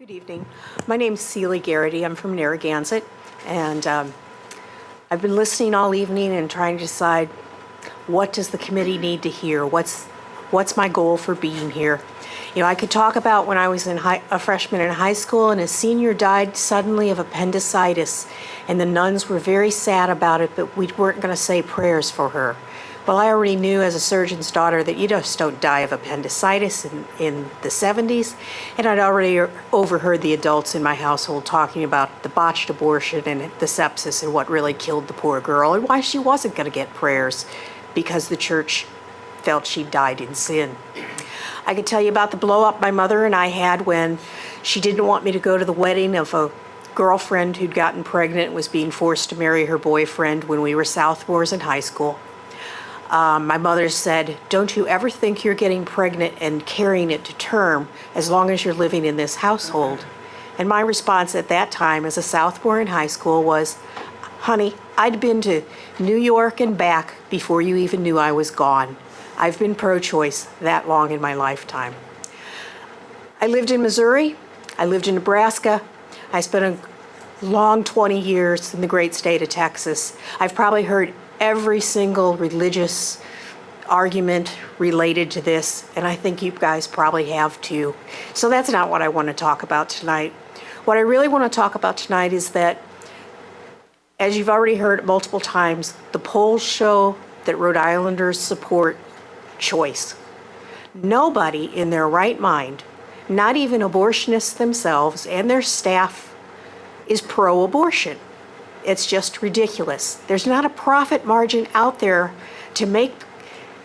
Good evening. My name's Cely G. I'm from Narragansett, and I've been listening all evening and trying to decide what does the committee need to hear. What's my goal for being here? You know, I could talk about when I was a freshman in high school and a senior died suddenly of appendicitis, and the nuns were very sad about it, but we weren't going to say prayers for her. Well, I already knew as a surgeon's daughter that you just don't die of appendicitis in the 70s, and I'd already overheard the adults in my household talking about the botched abortion and the sepsis and what really killed the poor girl and why she wasn't going to get prayers because the church felt she died in sin. I could tell you about the blow up my mother and I had when she didn't want me to go to the wedding of a girlfriend who'd gotten pregnant and was being forced to marry her boyfriend when we were sophomores in high school. My mother said, "Don't you ever think you're getting pregnant and carrying it to term as long as you're living in this household." And my response at that time as a sophomore in high school was, "Honey, I'd been to New York and back before you even knew I was gone. I've been pro-choice that long in my lifetime." I lived in Missouri. I lived in Nebraska. I spent a long 20 years in the great state of Texas. I've probably heard every single religious argument related to this, and I think you guys probably have too. So that's not what I want to talk about tonight. What I really want to talk about tonight is that, as you've already heard multiple times, the polls show that Rhode Islanders support choice. Nobody in their right mind, not even abortionists themselves and their staff, is pro-abortion. It's just ridiculous. There's not a profit margin out there to make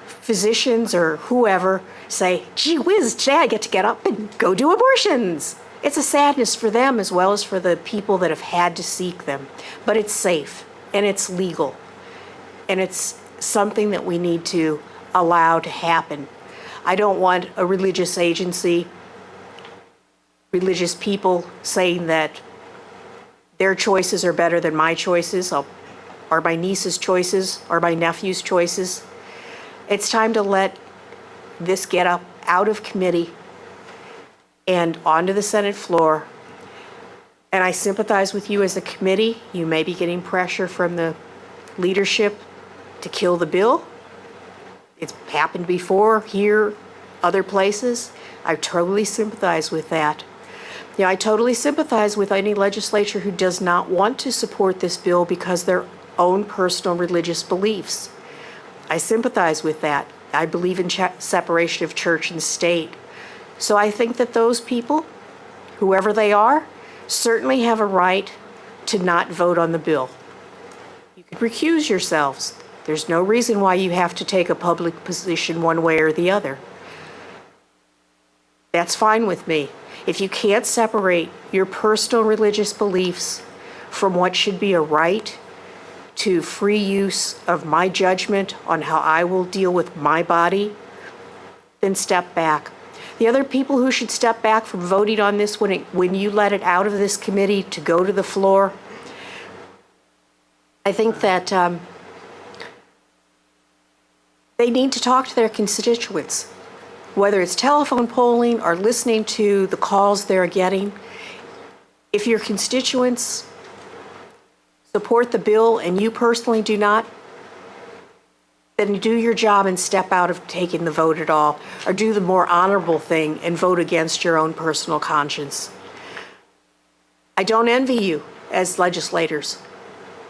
physicians or whoever say, "Gee whiz, today I get to get up and go do abortions." It's a sadness for them as well as for the people that have had to seek them. But it's safe and it's legal. And it's something that we need to allow to happen. I don't want a religious agency, religious people saying that their choices are better than my choices, or my niece's choices, or my nephew's choices. It's time to let this get up out of committee and onto the Senate floor. And I sympathize with you as a committee. You may be getting pressure from the leadership to kill the bill. It's happened before here, other places. I totally sympathize with that. You know, I totally sympathize with any legislature who does not want to support this bill because of their own personal religious beliefs. I sympathize with that. I believe in separation of church and state. So I think that those people, whoever they are, certainly have a right to not vote on the bill. You can recuse yourselves. There's no reason why you have to take a public position one way or the other. That's fine with me. If you can't separate your personal religious beliefs from what should be a right to free use of my judgment on how I will deal with my body, then step back. The other people who should step back from voting on this when you let it out of this committee to go to the floor, I think that they need to talk to their constituents. Whether it's telephone polling or listening to the calls they're getting, if your constituents support the bill and you personally do not, then do your job and step out of taking the vote at all, or do the more honorable thing and vote against your own personal conscience. I don't envy you as legislators.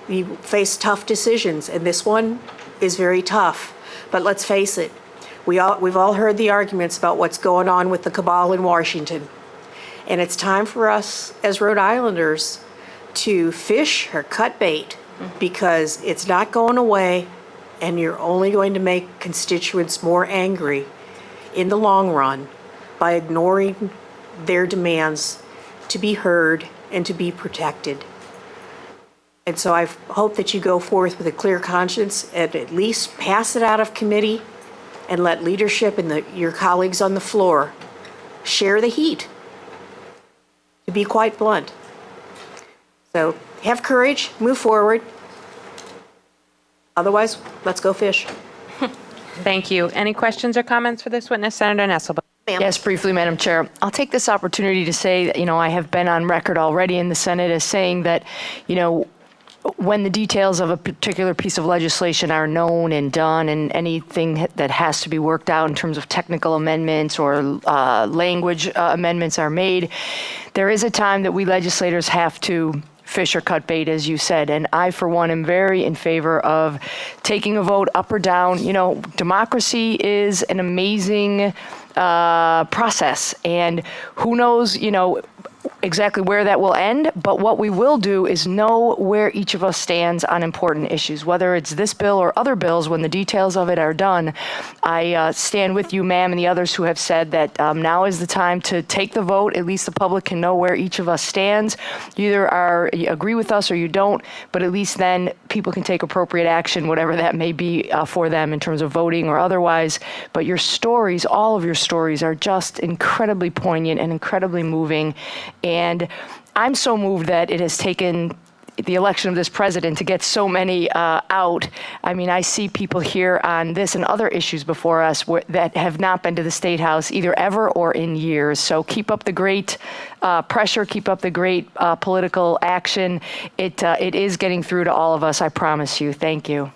You face tough decisions, and this one is very tough. But let's face it, we've all heard the arguments about what's going on with the cabal in Washington. And it's time for us as Rhode Islanders to fish or cut bait, because it's not going away and you're only going to make constituents more angry in the long run by ignoring their demands to be heard and to be protected. And so I hope that you go forth with a clear conscience and at least pass it out of committee and let leadership and your colleagues on the floor share the heat, to be quite blunt. So have courage, move forward. Otherwise, let's go fish. Thank you. Any questions or comments for this witness? Senator Nesselbaum. Ma'am. Yes, briefly, Madam Chair. I'll take this opportunity to say that, I have been on record already in the Senate as saying that, when the details of a particular piece of legislation are known and done, and anything that has to be worked out in terms of technical amendments or language amendments are made, there is a time that we legislators have to fish or cut bait, as you said. And I, for one, am very in favor of taking a vote up or down. Democracy is an amazing process, and who knows, exactly where that will end, but what we will do is know where each of us stands on important issues, whether it's this bill or other bills. When the details of it are done, I stand with you, ma'am, and the others who have said that now is the time to take the vote. At least the public can know where each of us stands. You either you agree with us or you don't, but at least then people can take appropriate action, whatever that may be for them in terms of voting or otherwise. But your stories, all of your stories, are just incredibly poignant and incredibly moving. And I'm so moved that it has taken the election of this president to get so many out. I mean, I see people here on this and other issues before us that have not been to the State House either ever or in years. So keep up the great pressure, keep up the great political action. It is getting through to all of us, I promise you. Thank you.